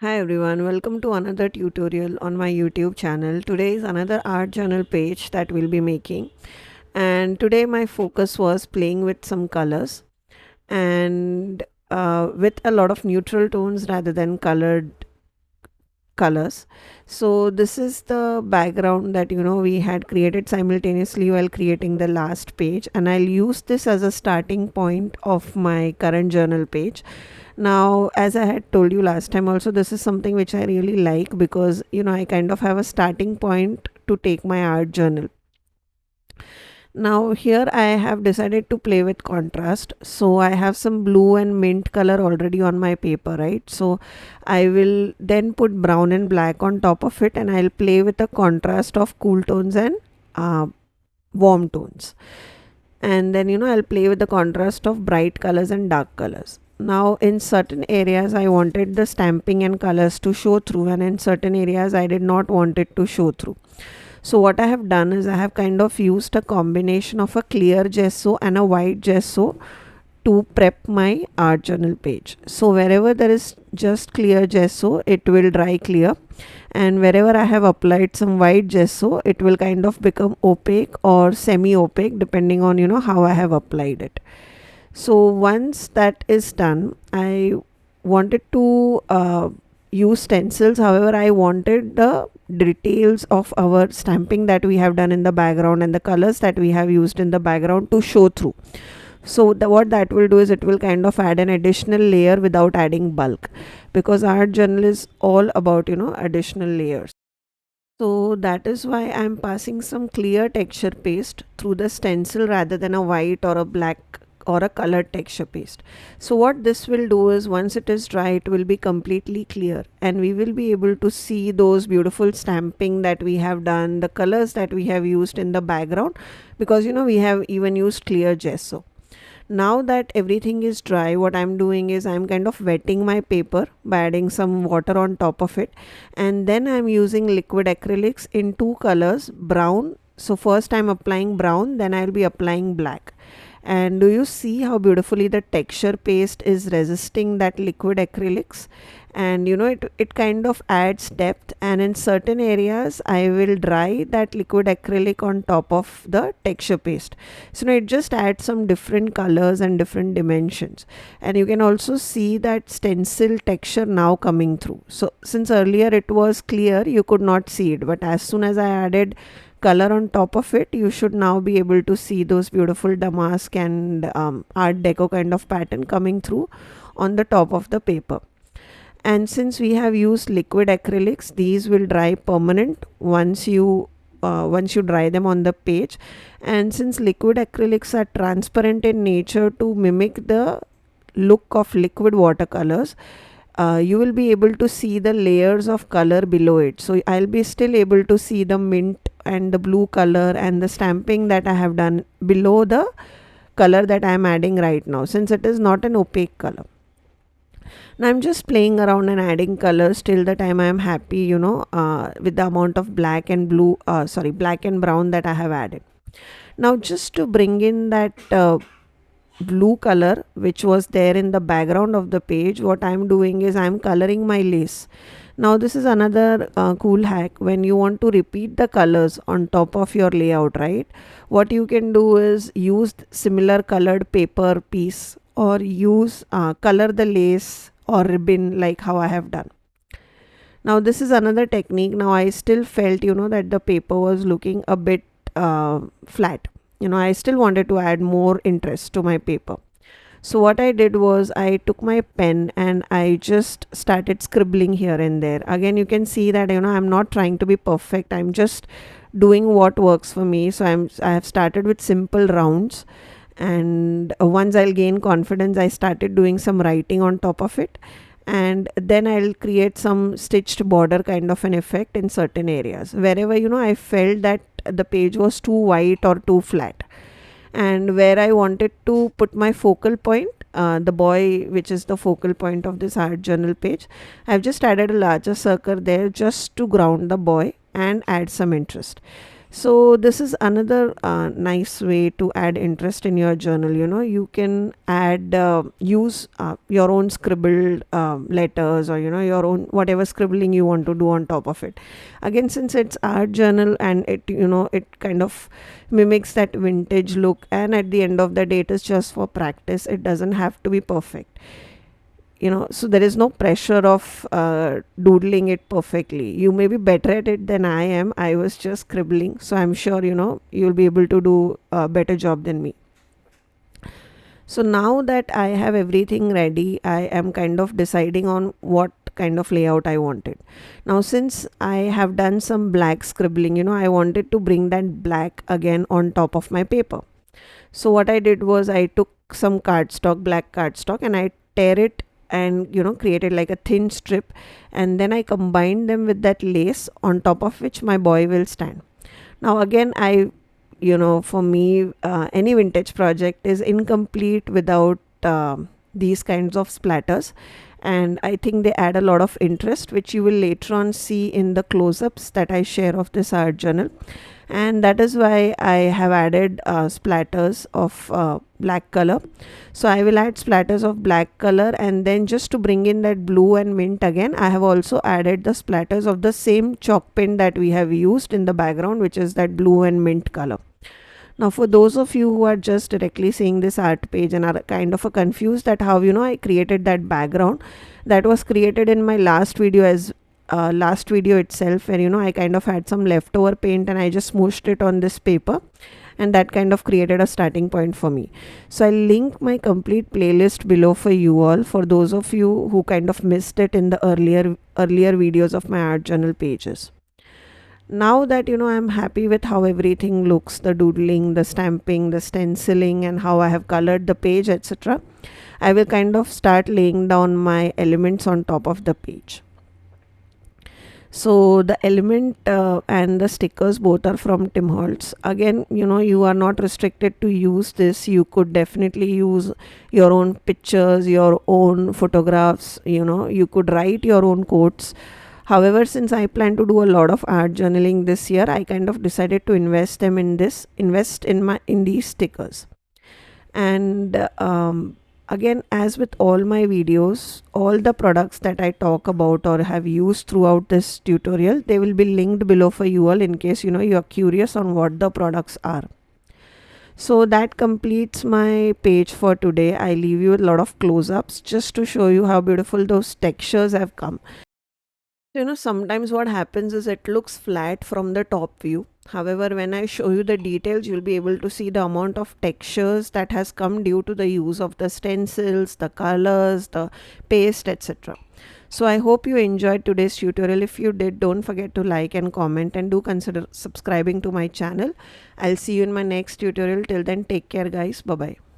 Hi everyone, welcome to another tutorial on my YouTube channel. Today is another art journal page that we'll be making, and today my focus was playing with some colors and with a lot of neutral tones rather than colored colors. So this is the background that we had created simultaneously while creating the last page, and I'll use this as a starting point of my current journal page. Now, as I had told you last time also, this is something which I really like because I kind of have a starting point to take my art journal. Now here I have decided to play with contrast. So I have some blue and mint color already on my paper, right? So I will then put brown and black on top of it, and I'll play with the contrast of cool tones and uh, warm tones. And then I'll play with the contrast of bright colors and dark colors. Now in certain areas I wanted the stamping and colors to show through, and in certain areas I did not want it to show through. So what I have done is I have kind of used a combination of a clear gesso and a white gesso to prep my art journal page. So wherever there is just clear gesso, it will dry clear, and wherever I have applied some white gesso, it will kind of become opaque or semi opaque depending on how I have applied it. So once that is done, I wanted to use stencils. However, I wanted the details of our stamping that we have done in the background and the colors that we have used in the background to show through. So what that will do is it will kind of add an additional layer without adding bulk, because art journal is all about additional layers. So that is why I'm passing some clear texture paste through the stencil rather than a white or a black or a colored texture paste. So what this will do is once it is dry, it will be completely clear, and we will be able to see those beautiful stamping that we have done, the colors that we have used in the background, because we have even used clear gesso. Now that everything is dry, what I'm doing is I'm kind of wetting my paper by adding some water on top of it, and then I'm using liquid acrylics in two colors, brown. So first I'm applying brown, then I'll be applying black. And do you see how beautifully the texture paste is resisting that liquid acrylics? And it kind of adds depth, and in certain areas I will dry that liquid acrylic on top of the texture paste. So it just adds some different colors and different dimensions, and you can also see that stencil texture now coming through. So since earlier it was clear, you could not see it, but as soon as I added color on top of it, you should now be able to see those beautiful damask and art deco kind of pattern coming through on the top of the paper. And since we have used liquid acrylics, these will dry permanent once you dry them on the page. And since liquid acrylics are transparent in nature to mimic the look of liquid watercolors, you will be able to see the layers of color below it. So I'll be still able to see the mint and the blue color and the stamping that I have done below the color that I am adding right now, since it is not an opaque color. Now I'm just playing around and adding colors till the time I am happy, with the amount of black and black and brown that I have added. Now just to bring in that blue color which was there in the background of the page, what I'm doing is I'm coloring my lace. Now this is another cool hack. When you want to repeat the colors on top of your layout, right, what you can do is use similar colored paper piece, or use color the lace or ribbon like how I have done. Now this is another technique. Now I still felt that the paper was looking a bit flat. I still wanted to add more interest to my paper. So what I did was I took my pen and I just started scribbling here and there. Again, you can see that I'm not trying to be perfect. I'm just doing what works for me. So I have started with simple rounds, and once I'll gain confidence, I started doing some writing on top of it, and then I'll create some stitched border kind of an effect in certain areas wherever I felt that the page was too white or too flat, and where I wanted to put my focal point, the boy which is the focal point of this art journal page, I've just added a larger circle there just to ground the boy and add some interest. So this is another nice way to add interest in your journal. You can add use your own scribbled letters, or your own whatever scribbling you want to do on top of it. Again, since it's art journal, and it kind of mimics that vintage look, and at the end of the day it is just for practice. It doesn't have to be perfect. So there is no pressure of doodling it perfectly. You may be better at it than I am. I was just scribbling, so I'm sure you'll be able to do a better job than me. So now that I have everything ready, I am kind of deciding on what kind of layout I wanted. Now, since I have done some black scribbling, I wanted to bring that black again on top of my paper. So what I did was I took some cardstock, black cardstock, and I tear it and created like a thin strip, and then I combined them with that lace on top of which my boy will stand. Now again, for me, any vintage project is incomplete without these kinds of splatters, and I think they add a lot of interest, which you will later on see in the close-ups that I share of this art journal. And that is why I have added splatters of black color. So I will add splatters of black color, and then just to bring in that blue and mint again, I have also added the splatters of the same chalk pen that we have used in the background, which is that blue and mint color. Now, for those of you who are just directly seeing this art page and are kind of confused that how I created that background, that was created in my last video last video itself, where I kind of had some leftover paint and I just smooshed it on this paper, and that kind of created a starting point for me. So I'll link my complete playlist below for you all, for those of you who kind of missed it in the earlier videos of my art journal pages. Now that I'm happy with how everything looks, the doodling, the stamping, the stenciling, and how I have colored the page, etc., I will kind of start laying down my elements on top of the page. So the element and the stickers both are from Tim Holtz. Again, you are not restricted to use this. You could definitely use your own pictures, your own photographs. You could write your own quotes. However, since I plan to do a lot of art journaling this year, I kind of decided to invest in these stickers. And again, as with all my videos, all the products that I talk about or have used throughout this tutorial, they will be linked below for you all, in case you are curious on what the products are. So that completes my page for today. I leave you a lot of close-ups just to show you how beautiful those textures have come. Sometimes what happens is it looks flat from the top view. However, when I show you the details, you'll be able to see the amount of textures that has come due to the use of the stencils, the colors, the paste, etc. So I hope you enjoyed today's tutorial. If you did, don't forget to like and comment, and do consider subscribing to my channel. I'll see you in my next tutorial. Till then, take care guys. Bye bye.